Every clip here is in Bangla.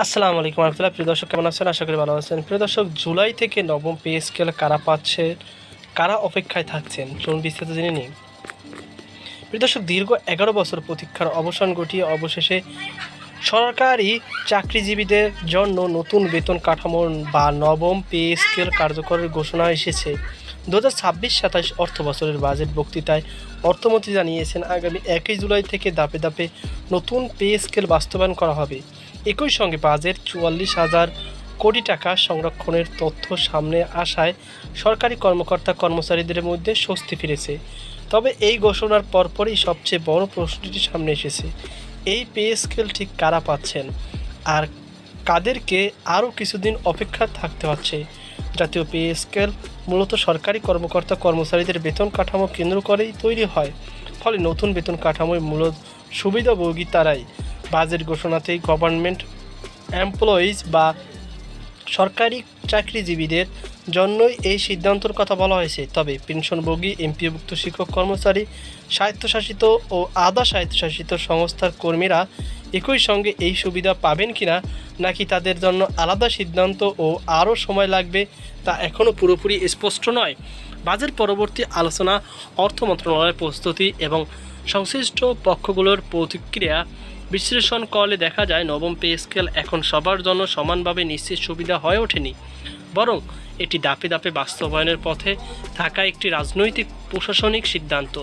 আসসালামু আলাইকুম রহমতুল্লাহ। প্রিয় দর্শক, কেমন আছেন? আশা করি ভালো আছেন। প্রিয় দর্শক, জুলাই থেকে নবম পে স্কেল কারা পাচ্ছে, কারা অপেক্ষায় থাকছেন, চলুন বিস্তারিত জেনে নিন। প্রিয় দর্শক, দীর্ঘ 11 বছর প্রতীক্ষার অবসান ঘটিয়ে অবশেষে সরকারি চাকরিজীবীদের জন্য নতুন বেতন কাঠামো বা নবম পে স্কেল কার্যকরের ঘোষণা এসেছে। 2026-27 অর্থ বছরের বাজেট বক্তৃতায় অর্থমন্ত্রী জানিয়েছেন, আগামী 1 জুলাই থেকে ধাপে ধাপে নতুন পে স্কেল বাস্তবায়ন করা হবে। একই সঙ্গে বাজেট 44,000 কোটি টাকা সংরক্ষণের তথ্য সামনে আসায় সরকারি কর্মকর্তা কর্মচারীদের মধ্যে স্বস্তি ফিরেছে। তবে এই ঘোষণার পরপরই সবচেয়ে বড় প্রশ্নটি সামনে এসেছে, এই পে স্কেল ঠিক কারা পাচ্ছেন আর কাদেরকে আরও কিছুদিন অপেক্ষা থাকতে হচ্ছে। জাতীয় পে স্কেল মূলত সরকারি কর্মকর্তা কর্মচারীদের বেতন কাঠামো কেন্দ্র করেই তৈরি হয়, ফলে নতুন বেতন কাঠামোয় মূলত সুবিধাভোগী তারাই। বাজেট ঘোষণাতেই গভর্নমেন্ট এমপ্লয়িজ বা সরকারি চাকরিজীবীদের জন্যই এই সিদ্ধান্তের কথা বলা হয়েছে। তবে পেনশনভোগী, এমপিওভুক্ত শিক্ষক কর্মচারী, স্বায়ত্তশাসিত ও আধা স্বায়ত্তশাসিত সংস্থার কর্মীরা একই সঙ্গে এই সুবিধা পাবেন কিনা, নাকি তাদের জন্য আলাদা সিদ্ধান্ত ও আরও সময় লাগবে, তা এখনও পুরোপুরি স্পষ্ট নয়। বাজেট পরবর্তী আলোচনা, অর্থ মন্ত্রণালয়ের প্রস্তুতি এবং সংশ্লিষ্ট পক্ষগুলোর প্রতিক্রিয়া বিশ্লেষণ করলে দেখা যায়, নবম পে স্কেল এখন সবার জন্য সমানভাবে নিশ্চিত সুবিধা হয়ে ওঠেনি, বরং এটি ধাপে ধাপে বাস্তবায়নের পথে থাকা একটি রাজনৈতিক প্রশাসনিক সিদ্ধান্ত।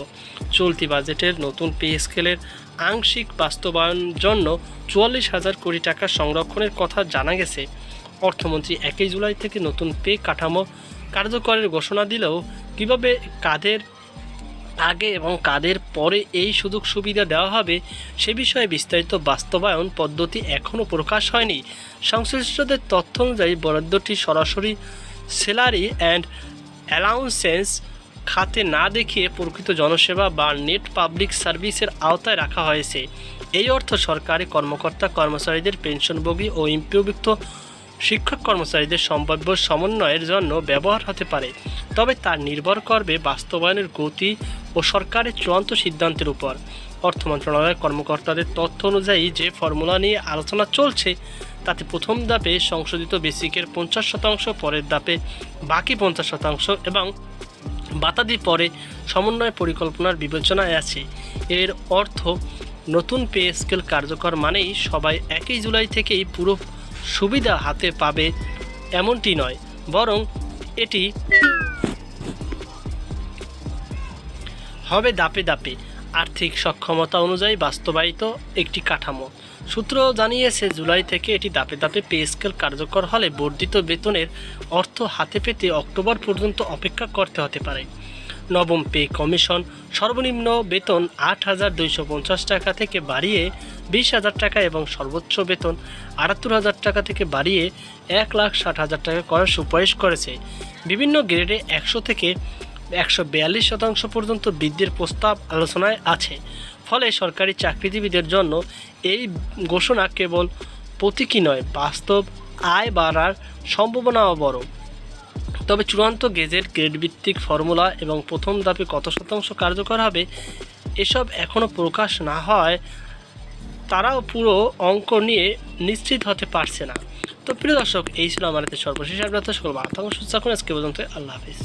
চলতি বাজেটের নতুন পে স্কেলের আংশিক বাস্তবায়ন জন্য 44,000 কোটি টাকা সংরক্ষণের কথা জানা গেছে। অর্থমন্ত্রী 1 জুলাই থেকে নতুন পে কাঠামো কার্যকরের ঘোষণা দিলেও কীভাবে, কাদের আগে এবং কাদের পরে এই সুযোগ সুবিধা দেওয়া হবে সে বিষয়ে বিস্তারিত বাস্তবায়ন পদ্ধতি এখনও প্রকাশ হয়নি। সংশ্লিষ্টদের তথ্য অনুযায়ী বরাদ্দটি সরাসরি স্যালারি অ্যান্ড অ্যালাউন্সেন্স খাতে না দেখিয়ে প্রকৃত জনসেবা বা নেট পাবলিক সার্ভিসের আওতায় রাখা হয়েছে। এই অর্থ সরকারি কর্মকর্তা কর্মচারীদের, পেনশনভোগী ও এমপিওভুক্ত শিক্ষক কর্মচারীদের সম্ভাব্য সমন্বয়ের জন্য ব্যবহার হতে পারে, তবে তা নির্ভর করবে বাস্তবায়নের গতি ও সরকারের চূড়ান্ত সিদ্ধান্তের উপর। অর্থ মন্ত্রণালয়ের কর্মকর্তাদের তথ্য অনুযায়ী যে ফর্মুলা নিয়ে আলোচনা চলছে তাতে প্রথম ধাপে সংশোধিত বেসিকের 50%, পরের ধাপে বাকি 50% এবং বাতাদি পরে সমন্বয় পরিকল্পনার বিবেচনায় আছে। এর অর্থ নতুন পে স্কেল কার্যকর মানেই সবাই 1 জুলাই থেকেই পুরো সুবিধা হাতে পাবে এমনটি নয়, বরং এটি হবে ধাপে ধাপে আর্থিক সক্ষমতা অনুযায়ী বাস্তবায়িত একটি কাঠামো। সূত্র জানিয়েছে, জুলাই থেকে এটি ধাপে ধাপে পে স্কেল কার্যকর হলে বর্ধিত বেতনের অর্থ হাতে পেতে অক্টোবর পর্যন্ত অপেক্ষা করতে হতে পারে। নবম পে কমিশন সর্বনিম্ন বেতন 8,250 টাকা থেকে বাড়িয়ে 20,000 টাকা এবং সর্বোচ্চ বেতন 78,000 টাকা থেকে বাড়িয়ে 1,60,000 টাকা করার সুপারিশ করেছে। বিভিন্ন গ্রেডে 100 থেকে 142% পর্যন্ত বৃদ্ধির প্রস্তাব আলোচনায় আছে। ফলে সরকারি চাকরিজীবীদের জন্য এই ঘোষণা কেবল প্রতীকী নয়, বাস্তব আয় বাড়ার সম্ভাবনাও বড়। তবে চূড়ান্ত গেজেট, গ্রেডভিত্তিক ফর্মুলা এবং প্রথম ধাপে কত শতাংশ কার্যকর হবে এসব এখনও প্রকাশ না হয় তারাও পুরো অঙ্ক নিয়ে নিশ্চিত হতে পারছে না। তো প্রিয় দর্শক, এই ছিল আমাদের সর্বশেষ আপডেট। সকল ভালো থাকুন, সুস্থ থাকুন। আজকে পর্যন্ত আল্লাহ হাফিজ।